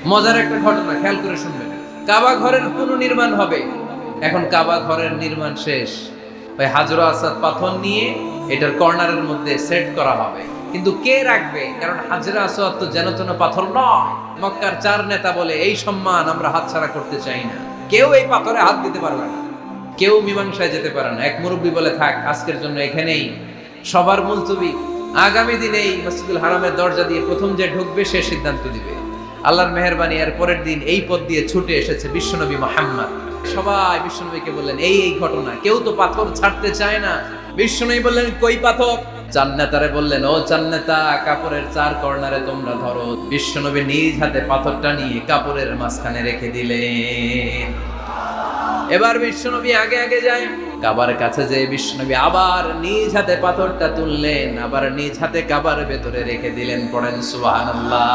মজার একটা ঘটনা খেয়াল করে শুনবেন। কাবা ঘরের পুনর্নির্মাণ হবে। এখন কাবা ঘরের নির্মাণ শেষ, ওই হাজর আসাদ পাথর নিয়ে এটার কর্নারের মধ্যে সেট করা হবে। কিন্তু কে রাখবে? কারণ হাজরা আসওয়াদ তো যেন তেন পাথর নয়। মক্কার 4 নেতা বলে এই সম্মান আমরা হাতছাড়া করতে চাই না, কেউ এই পাথরে হাত দিতে পারবে না, কেউ মীমাংসায় যেতে পারে না। এক মুরব্বী বলে, থাক আজকের জন্য এখানেই সবার মুলতবি, আগামী দিনে এই মসজিদুল হারামের দরজা দিয়ে প্রথম যে ঢুকবে সে সিদ্ধান্ত দিবে। আল্লাহর মেহেরবানি, এর পরের দিন এই পথ দিয়ে ছুটে এসেছে বিশ্বনবী মুহাম্মদ। সবাই বিশ্বনবীকে বললেন, এই ঘটনা, কেউ তো পাথর ছাড়তে চায় না। বিশ্বনবী বললেন, কই পাথর? জান্নাতারে বললেন, ও জান্নাতা, কাপড়ের 4 কর্নারে তোমরা ধরো। বিশ্বনবী নিজ হাতে পাথরটা নিয়ে কাপড়ের মাঝখানে রেখে দিলেন। এবার বিশ্বনবী আগে আগে যায়, কাবার কাছে যে বিশ্বনবী আবার নিজ হাতে পাথরটা তুললেন, আবার নিজ হাতে কাবার ভেতরে রেখে দিলেন। পড়েন সুবহানাল্লাহ।